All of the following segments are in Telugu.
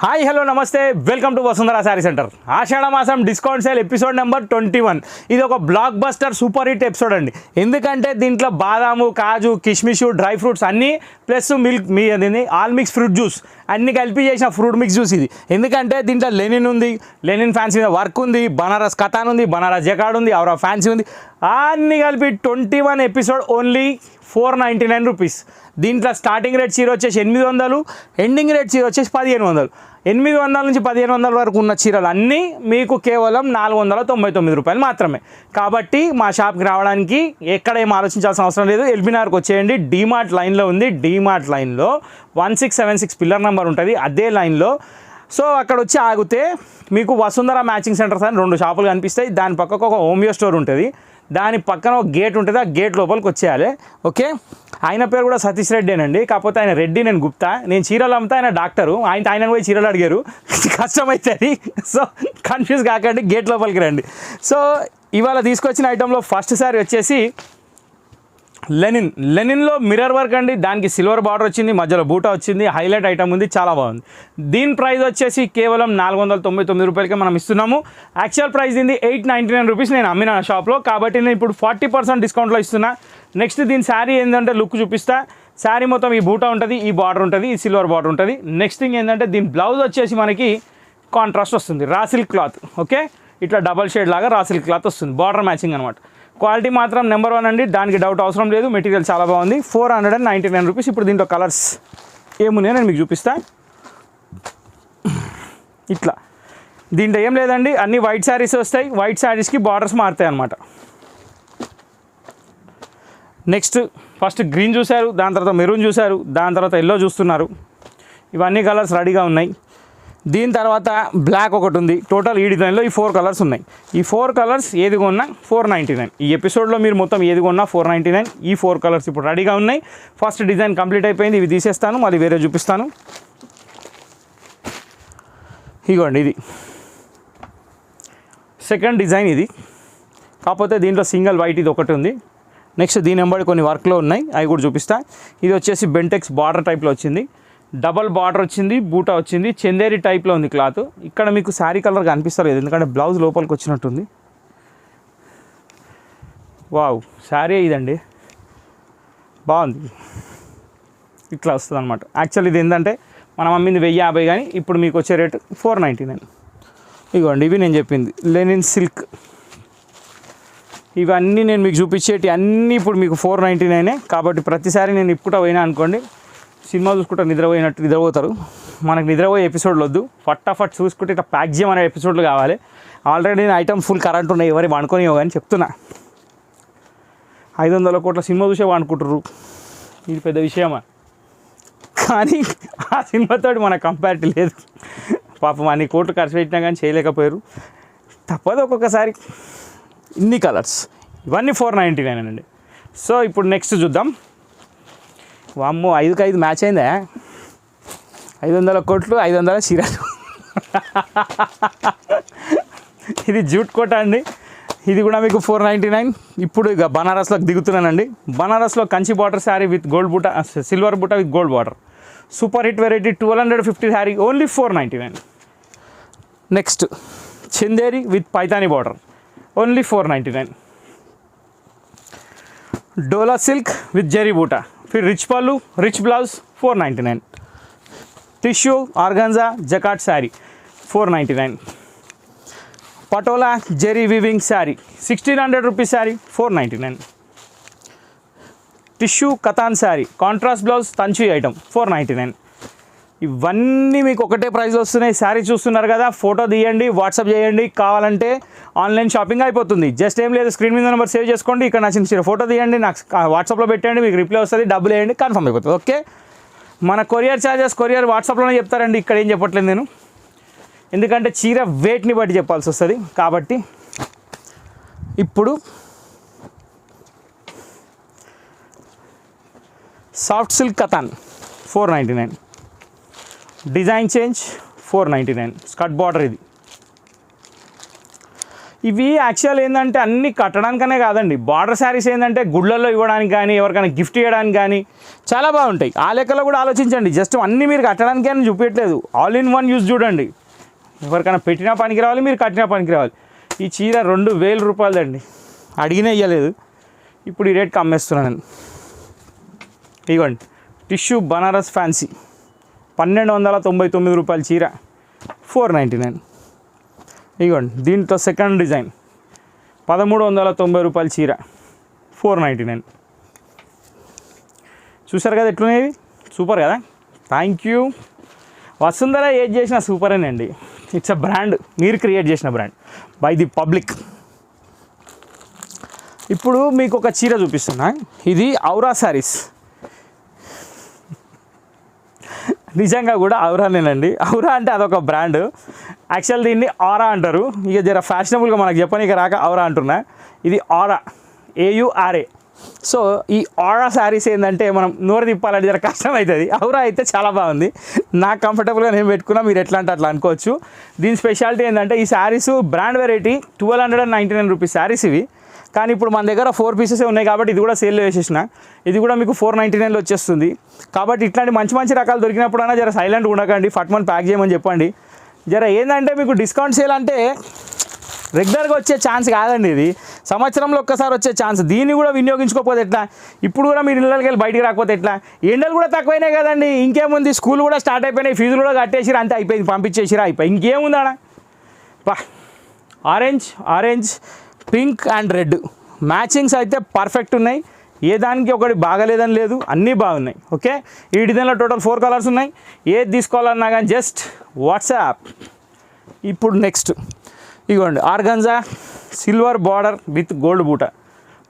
హాయ్ హలో నమస్తే welcome to Vasundhara sari centre. Ashadha మాసం డిస్కౌంట్ సేల్ ఎపిసోడ్ నెంబర్ 21. ఇది ఒక blockbuster super hit episode అండి. ఎందుకంటే దీంట్లో బాదాము, కాజు, కిష్మిషు, డ్రై ఫ్రూట్స్ అన్నీ ప్లస్ మిల్క్ అదేంది ఆల్ మిక్స్ ఫ్రూట్ జ్యూస్ అన్నీ కలిపి చేసిన ఫ్రూట్ మిక్స్ జ్యూస్ ఇది. ఎందుకంటే దీంట్లో లెనిన్ ఉంది, లెనిన్ ఫ్యాన్సీ మీద వర్క్ ఉంది, బనారస్ కథాన్ ఉంది, బనారస్ జకాడ్ ఉంది, అవరా ఫ్యాన్సీ ఉంది, అన్నీ కలిపి 21 ఎపిసోడ్ ఓన్లీ 499 రూపీస్. దీంట్లో స్టార్టింగ్ రేట్ చీర వచ్చేసి 800, ఎండింగ్ రేట్ చీర వచ్చేసి 1500. 800 నుంచి 1500 వరకు ఉన్న చీరలు అన్నీ మీకు కేవలం 499 రూపాయలు మాత్రమే. కాబట్టి మా షాప్కి రావడానికి ఎక్కడ ఏం ఆలోచించాల్సిన అవసరం లేదు. ఎల్బీనగర్కి వచ్చేయండి. డీమార్ట్ లైన్లో ఉంది. డీమార్ట్ లైన్లో 1676 పిల్లర్ నెంబర్ ఉంటుంది, అదే లైన్లో. సో అక్కడ వచ్చి ఆగితే మీకు వసుంధర మ్యాచింగ్ సెంటర్స్ అని 2 షాపులు కనిపిస్తాయి. దాని పక్కకు ఒక హోమియో స్టోర్ ఉంటుంది, దాని పక్కన ఒక గేట్ ఉంటుంది, ఆ గేట్ లోపలికి వచ్చేయాలి. ఓకే, ఆయన పేరు కూడా సతీష్ రెడ్డేనండి. కాకపోతే ఆయన రెడ్డి, నేను గుప్తా. నేను చీరలు అమ్ముతా, ఆయన డాక్టరు. ఆయన పోయి చీరలు అడిగారు, కష్టమవుతుంది. సో కన్ఫ్యూజ్ కాకండి, గేట్ లోపలికి రండి. సో ఇవాళ తీసుకొచ్చిన ఐటెంలో ఫస్ట్ సారీ వచ్చేసి లెనిన్లో మిర్రర్ వర్క్ అండి. దానికి సిల్వర్ బార్డర్ వచ్చింది, మధ్యలో బూటా వచ్చింది, హైలైట్ ఐటమ్ ఉంది, చాలా బాగుంది. దీని ప్రైస్ వచ్చేసి కేవలం 499 రూపాయలకే మనం ఇస్తున్నాము. యాక్చువల్ ప్రైస్ దీన్ని 899 రూపీస్ నేను అమ్మిన షాప్లో. కాబట్టి నేను ఇప్పుడు 40% డిస్కౌంట్లో ఇస్తున్నా. నెక్స్ట్ దీని శారీ ఏంటంటే లుక్ చూపిస్తా. శారీ మొత్తం ఈ బూటా ఉంటుంది, ఈ బార్డర్ ఉంటుంది, ఈ సిల్వర్ బార్డర్ ఉంటుంది. నెక్స్ట్ థింగ్ ఏంటంటే దీని బ్లౌజ్ వచ్చేసి మనకి కాంట్రాస్ట్ వస్తుంది, రా సిల్క్ క్లాత్. ఓకే, ఇట్లా డబల్ షేడ్ లాగా రా సిల్క్ క్లాత్ వస్తుంది, బార్డర్ మ్యాచింగ్ అనమాట. క్వాలిటీ మాత్రం నెంబర్ 1 అండి, దానికి డౌట్ అవసరం లేదు. మెటీరియల్ చాలా బాగుంది. 499 రూపీస్. ఇప్పుడు దీంట్లో కలర్స్ ఏమున్నాయో నేను మీకు చూపిస్తా. ఇట్లా దీంట్లో ఏం లేదండి, అన్ని వైట్ శారీస్ వస్తాయి. వైట్ శారీస్కి బార్డర్స్ మారుతాయి అన్నమాట. నెక్స్ట్ ఫస్ట్ గ్రీన్ చూశారు, దాని తర్వాత మెరూన్ చూశారు, దాని తర్వాత ఎల్లో చూస్తున్నారు. ఇవన్నీ కలర్స్ రెడీగా ఉన్నాయి. దీని తర్వాత బ్లాక్ ఒకటి ఉంది. టోటల్ ఈ డిజైన్లో ఈ 4 కలర్స్ ఉన్నాయి. ఈ 4 కలర్స్ ఏది కొన్నా 499. ఈ ఎపిసోడ్లో మీరు మొత్తం ఏది కొన్నా 499. ఈ 4 కలర్స్ ఇప్పుడు రెడీగా ఉన్నాయి. ఫస్ట్ డిజైన్ కంప్లీట్ అయిపోయింది. ఇవి తీసేస్తాను, మళ్ళీ వేరే చూపిస్తాను. ఇదిగోండి, ఇది సెకండ్ డిజైన్. ఇది కాకపోతే దీంట్లో సింగిల్ వైట్ ఇది ఒకటి ఉంది. నెక్స్ట్ దీని వెంబడి కొన్ని వర్క్లో ఉన్నాయి, అవి కూడా చూపిస్తా. ఇది వచ్చేసి బెంటెక్స్ బార్డర్ టైప్లో వచ్చింది, డబల్ బార్డర్ వచ్చింది, బూటా వచ్చింది, చందేరి టైప్లో ఉంది క్లాత్. ఇక్కడ మీకు శారీ కలర్ కనిపిస్తలేదు, ఎందుకంటే బ్లౌజ్ లోపలికి వచ్చినట్టుంది. వావ్, శారీ ఇదండి, బాగుంది. ఇట్లా వస్తుంది అనమాట. యాక్చువల్ ఇది ఏంటంటే మనం అమ్మింది 1050, కానీ ఇప్పుడు మీకు వచ్చే రేటు 499. ఇదిగోండి, ఇవి నేను చెప్పింది లెనిన్ సిల్క్. ఇవన్నీ నేను మీకు చూపించేటి అన్నీ ఇప్పుడు మీకు 499. కాబట్టి ప్రతిసారి నేను ఇప్పుడు పోయినా అనుకోండి, సినిమా చూసుకుంటే నిద్రపోతారు. మనకు నిద్రపోయే ఎపిసోడ్లు వద్దు, ఫటాఫట్ చూసుకుంటే ఇట్లా ప్యాక్ చేయమనే ఎపిసోడ్లు కావాలి. ఆల్రెడీ నేను ఐటమ్ ఫుల్ కరెంట్ ఉన్నాయి, ఎవరి వండుకొనియో కానీ చెప్తున్నా. 500 కోట్ల సినిమా చూసే వండుకుంటారు, ఇది పెద్ద విషయమా? కానీ ఆ సినిమాతో మన కంపారిటీ లేదు. పాపం అన్ని కోట్లు ఖర్చు పెట్టినా కానీ చేయలేకపోయారు. తప్పదు ఒక్కొక్కసారి. ఇన్ని కలర్స్, ఇవన్నీ 499 అండి. సో ఇప్పుడు నెక్స్ట్ చూద్దాం. వామ్మో, 5కి 5 మ్యాచ్ అయిందా? 500 కోట్లు, 500 చీరలు. ఇది జూట్ కోట అండి. ఇది కూడా మీకు 499. ఇప్పుడు ఇక బనారస్లోకి దిగుతున్నానండి. బనారస్లో Kanchi border sari with gold బూటా, సిల్వర్ బూటా with gold border. Super hit variety 1250 sari only 499. Next Chanderi with Paithani border only 499. Dola silk with జెరీ బూటా, फिर रिच पल्लू, rich blouse 499. Tissue organza jacquard sari 499. Patola जेरी weaving sari 1600 rupees sari 499. Tissue Katan sari contrast blouse తంచు ఐటమ్ 499. ఇవన్నీ మీకు ఒకటే ప్రైస్ వస్తున్నాయి. శారీ చూస్తున్నారు కదా, ఫోటో తీయండి, వాట్సాప్ చేయండి. కావాలంటే ఆన్లైన్ షాపింగ్ అయిపోతుంది. జస్ట్ ఏం లేదు, స్క్రీన్ మీద నెంబర్ సేవ్ చేసుకోండి. ఇక్కడ నచ్చిన ఫోటో తీయండి, నాకు వాట్సాప్లో పెట్టండి, మీకు రిప్లై వస్తుంది, డబ్బులు వేయండి, కన్ఫర్మ్ అయిపోతుంది. ఓకే, మన కొరియర్ ఛార్జెస్ కొరియర్ వాట్సాప్లోనే చెప్తారండి, ఇక్కడ ఏం చెప్పట్లేదు నేను. ఎందుకంటే చీర వెయిట్ని బట్టి చెప్పాల్సి వస్తుంది. కాబట్టి ఇప్పుడు soft silk katan 499. Design change 499. Skirt border ఇది. ఇవి యాక్చువల్ ఏంటంటే అన్నీ కట్టడానికనే కాదండి, బార్డర్ శారీస్ ఏంటంటే గుళ్ళల్లో ఇవ్వడానికి కానీ, ఎవరికైనా గిఫ్ట్ ఇవ్వడానికి కానీ, చాలా బాగుంటాయి. ఆ లెక్కలో కూడా ఆలోచించండి. జస్ట్ అన్నీ మీరు కట్టడానికే అని చూపించట్లేదు, ఆల్ ఇన్ వన్ యూజ్ చూడండి. ఎవరికైనా పెట్టినా పనికి రావాలి, మీరు కట్టినా పనికి రావాలి. ఈ చీర 2000 రూపాయలదండి, అడిగినా ఇవ్వలేదు, ఇప్పుడు ఈ రేట్కి అమ్మేస్తున్నాను. ఇవ్వండి టిష్యూ బనారస్ ఫ్యాన్సీ 1299 రూపాయల చీర 499. ఇవ్వండి దీంట్లో సెకండ్ డిజైన్ 1390 రూపాయల చీర 499. చూసారు కదా ఎట్లున్నాయి, సూపర్ కదా. Thank you. వసుంధర ఏది చేసినా సూపరేనండి. ఇట్స్ అ బ్రాండ్, మీరు క్రియేట్ చేసిన బ్రాండ్ బై ది పబ్లిక్. ఇప్పుడు మీకు ఒక చీర చూపిస్తున్నా, ఇది ఔరా శారీస్. నిజంగా కూడా ఔరానేనండి. ఔరా అంటే అదొక బ్రాండ్, యాక్చువల్ దీన్ని ఆరా అంటారు. ఇక జర ఫ్యాషనబుల్గా మనకు చెప్పనీకి రాక ఔరా అంటున్నా. ఇది ఆరా, AURA. సో ఈ ఆరా శారీస్ ఏంటంటే మనం నోరు తిప్పాలంటే జర కష్టం అవుతుంది. ఔరా అయితే చాలా బాగుంది, నాకు కంఫర్టబుల్గా నేను పెట్టుకున్నా, మీరు ఎట్లా అంటే అట్లా అనుకోవచ్చు. దీని స్పెషాలిటీ ఏంటంటే ఈ saris brand variety 1299 rupees saris ఇవి. కానీ ఇప్పుడు మన దగ్గర 4 పీసెస్ ఉన్నాయి కాబట్టి ఇది కూడా సేల్లో వేసేసిన. ఇది కూడా మీకు 499లో వచ్చేస్తుంది. కాబట్టి ఇట్లాంటి మంచి మంచి రకాలు దొరికినప్పుడైనా జర సైలెంట్గా ఉండకండి, ఫట్మన్ ప్యాక్ చేయమని చెప్పండి. జర ఏంటంటే మీకు డిస్కౌంట్ సేల్ అంటే రెగ్యులర్గా వచ్చే ఛాన్స్ కాదండి, ఇది సంవత్సరంలో ఒక్కసారి వచ్చే ఛాన్స్. దీన్ని కూడా వినియోగించుకోకపోతే ఎట్లా? ఇప్పుడు కూడా మీరు ఇళ్ళకి వెళ్ళి బయటికి రాకపోతే ఎట్లా? ఎండలు కూడా తక్కువైనాయి కదండి, ఇంకేముంది, స్కూల్ కూడా స్టార్ట్ అయిపోయినాయి, ఫీజులు కూడా కట్టేసిరా, అంతే అయిపోయింది, పంపించేసిరా, అయిపోయి ఇంకేముందాడా. Orange pink and red matchings అయితే పర్ఫెక్ట్ ఉన్నాయి. ఏ దానికి ఒకటి బాగలేదని లేదు, అన్నీ బాగున్నాయి. ఓకే, ఈ డిజైన్లో టోటల్ 4 కలర్స్ ఉన్నాయి. ఏది తీసుకోవాలన్నా కానీ జస్ట్ వాట్సాప్. ఇప్పుడు నెక్స్ట్ ఇగోండి organza silver border with gold బూట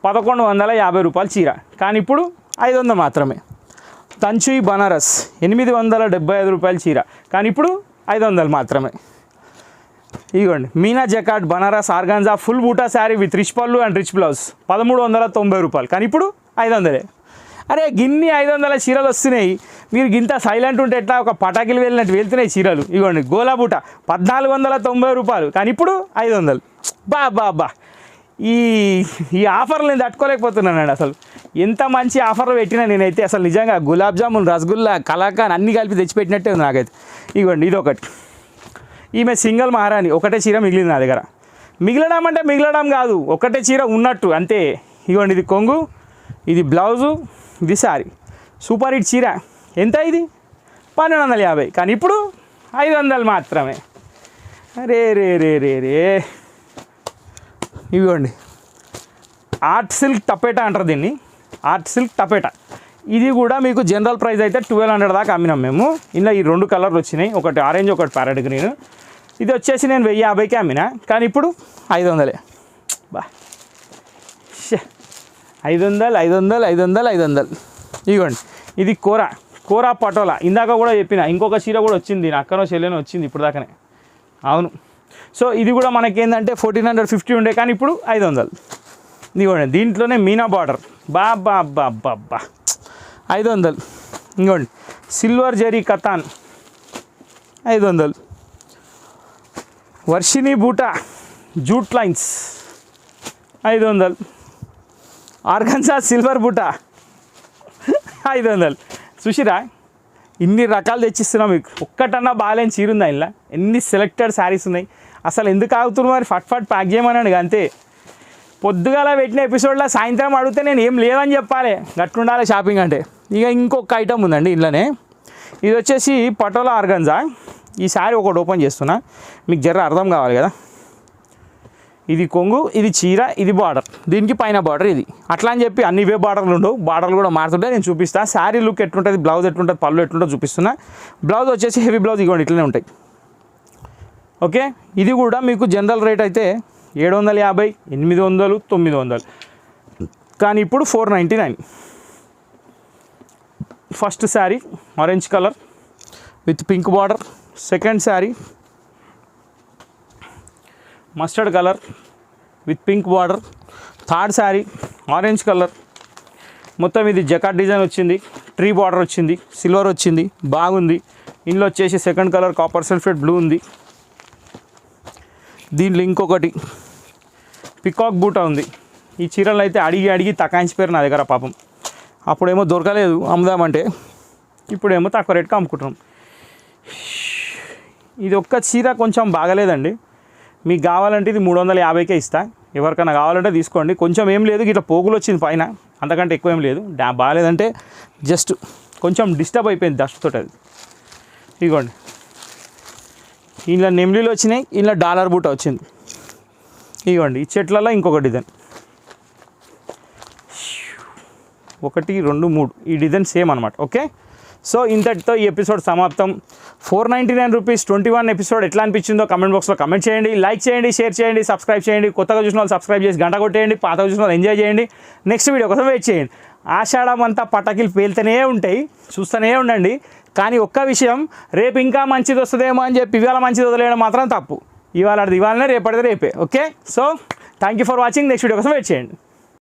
1150 రూపాయలు చీర, కానీ ఇప్పుడు 500 మాత్రమే. తంచుయి బనారస్ 875 రూపాయల చీర, కానీ ఇప్పుడు 500 మాత్రమే. ఇదిగోండి మీనా జకాట్ బనారస్ ఆర్గాన్జా ఫుల్ బూటా శారీ విత్ రిచ్ పళ్ళు అండ్ రిచ్ బ్లౌజ్ 1390 రూపాయలు, కానీ ఇప్పుడు 500. అరే గిన్ని 500 చీరలు వస్తున్నాయి, మీరు గింత సైలెంట్ ఉంటే ఎట్లా? ఒక పటాకిలు వెళ్ళినట్టు వెళ్తున్నాయి చీరలు. ఇదిగోండి గోలా బూట 1490 రూపాయలు, కానీ ఇప్పుడు 500. బా ఈ ఆఫర్లు నేను తట్టుకోలేకపోతున్నానండి. అసలు ఎంత మంచి ఆఫర్లు పెట్టినా నేనైతే అసలు నిజంగా గులాబ్ జామున్, రసగుల్లా, కలాకాన్ అన్నీ కలిపి తెచ్చిపెట్టినట్టే ఉంది నాకైతే. ఇదిగోండి ఇదొకటి, ఈమె సింగిల్ మహారాణి, ఒకటే చీర మిగిలింది నా దగ్గర. మిగిలడం అంటే మిగిలడం కాదు, ఒకటే చీర ఉన్నట్టు అంతే. ఇదిగోండి ఇది కొంగు, ఇది బ్లౌజు, ఇది శారీ. సూపర్ హిట్ చీర. ఎంత ఇది? 1250, కానీ ఇప్పుడు 500 మాత్రమే. రే రే రే రే రే ఇదిగోండి ఆర్ట్ సిల్క్ టపేటా అంటారు దీన్ని, ఆర్ట్ సిల్క్ టపేటా. ఇది కూడా మీకు జనరల్ ప్రైస్ అయితే 1200 దాకా అమ్మినాం మేము. ఇలా ఈ 2 కలర్లు వచ్చినాయి, ఒకటి ఆరెంజ్ ఒకటి ప్యారెట్ గ్రీన్. ఇది వచ్చేసి నేను 1050కి అమ్మినా, కానీ ఇప్పుడు 500. బా 500. ఇదిగోండి ఇది కోరా పటోలా. ఇందాక కూడా చెప్పిన ఇంకొక చీర కూడా వచ్చింది, నా అక్కనో చెల్లెనో వచ్చింది ఇప్పుడు దాకానే. అవును, సో ఇది కూడా మనకేంటంటే 1450 ఉండే, కానీ ఇప్పుడు 500. ఇదిగోండి దీంట్లోనే మీనా బార్డర్, బా 500. ఇంకోండి సిల్వర్ జరీ కతాన్ 500. వర్షిని బూటా జూట్ లైన్స్ 500. ఆర్గన్జా సిల్వర్ బూటా 500. చూసిరా ఇన్ని రకాలు తెచ్చిస్తున్నాం మీకు. ఒక్కటన్నా బాగాలేని చీర ఉందా ఇలా? ఎన్ని సెలెక్టెడ్ శారీస్ ఉన్నాయి. అసలు ఎందుకు ఆగుతున్నారు మరి? ఫట్ ప్యాక్ చేయమనండి అంతే. పొద్దుగాల పెట్టిన ఎపిసోడ్లో సాయంత్రం అడిగితే నేను ఏం లేవని చెప్పాలి, గట్టుండాలి షాపింగ్ అంటే. ఇక ఇంకొక ఐటమ్ ఉందండి ఇంట్లోనే, ఇది వచ్చేసి పటోలా ఆర్గన్జా. ఈ శారీ ఒకటి ఓపెన్ చేస్తున్నా, మీకు జర అర్థం కావాలి కదా. ఇది కొంగు, ఇది చీర, ఇది బార్డర్, దీనికి పైన బార్డర్ ఇది. అట్లా అని చెప్పి అన్ని ఇవే బార్డర్లు ఉండవు, బార్డర్లు కూడా మారుతుంటే నేను చూపిస్తాను. శారీ లుక్ ఎట్లుంటుంది, బ్లౌజ్ ఎట్లుంటుంది, పళ్ళు ఎట్లుంటుందో చూపిస్తున్నా. బ్లౌజ్ వచ్చేసి హెవీ బ్లౌజ్, ఇవ్వండి ఇట్లనే ఉంటాయి. ఓకే, ఇది కూడా మీకు జనరల్ రేట్ అయితే 750, 800, 900, కానీ ఇప్పుడు 499. First sari orange colour with pink border. Second sari mustard colour with pink border. Third sari orange colour. మొత్తం ఇది జకాట్ డిజైన్ వచ్చింది, ట్రీ బార్డర్ వచ్చింది, సిల్వర్ వచ్చింది, బాగుంది. ఇందులో వచ్చేసి second colour copper sulphate blue ఉంది. దీంట్లో ఇంకొకటి పికాక్ బూటా ఉంది. ఈ చీరలు అయితే అడిగి తకాయించిపోయారు నా దగ్గర పాపం. అప్పుడేమో దొరకలేదు అమ్ముదామంటే, ఇప్పుడేమో తక్కువ రేట్కి అమ్ముకుంటున్నాం. ఇది ఒక్క చీర కొంచెం బాగలేదండి, మీకు కావాలంటే ఇది 350కే ఇస్తా. ఎవరికైనా కావాలంటే తీసుకోండి. కొంచెం ఏం లేదు, ఇట్లా పోగులు వచ్చింది పైన, అంతకంటే ఎక్కువ ఏం లేదు. బాగాలేదంటే జస్ట్ కొంచెం డిస్టర్బ్ అయిపోయింది డస్ట్ తోటి. అది ఇదిగోండి, ఇంట్లో నెమ్లీలు వచ్చినాయి, ఇంట్లో డాలర్ బూట వచ్చింది. ఇదిగోండి, ఈ చెట్లలో ఇంకొక డిజైన్, 1 2 3 ఈ డిజైన్ సేమ్ అనమాట. ఓకే, సో ఇంతటితో ఈ ఎపిసోడ్ సమాప్తం. 499 రూపీస్ 21 ఎపిసోడ్ ఎట్లా అనిపించిందో కమెంట్ బాక్స్లో కమెంట్ చేయండి, లైక్ చేయండి, షేర్ చేయండి, సబ్స్క్రైబ్ చేయండి. కొత్తగా చూసిన వాళ్ళు సబ్స్క్రైబ్ చేసి గంట కొట్టేయండి, పాతగా చూసిన వాళ్ళు ఎంజాయ్ చేయండి. నెక్స్ట్ వీడియో కోసం వెయిట్ చేయండి. ఆషాఢం అంతా పటాకులు పేలుతూనే ఉంటాయి, చూస్తూనే ఉండండి. కానీ ఒక్క విషయం, రేపు ఇంకా మంచిది వస్తుందేమో అని చెప్పి ఇవాళ మంచిది వదిలేయడం మాత్రం తప్పు. ఇవాళ ఇవాళనే, రేపటిది రేపే. Okay, so thank you for watching. Next video కోసం వెయిట్ చేయండి.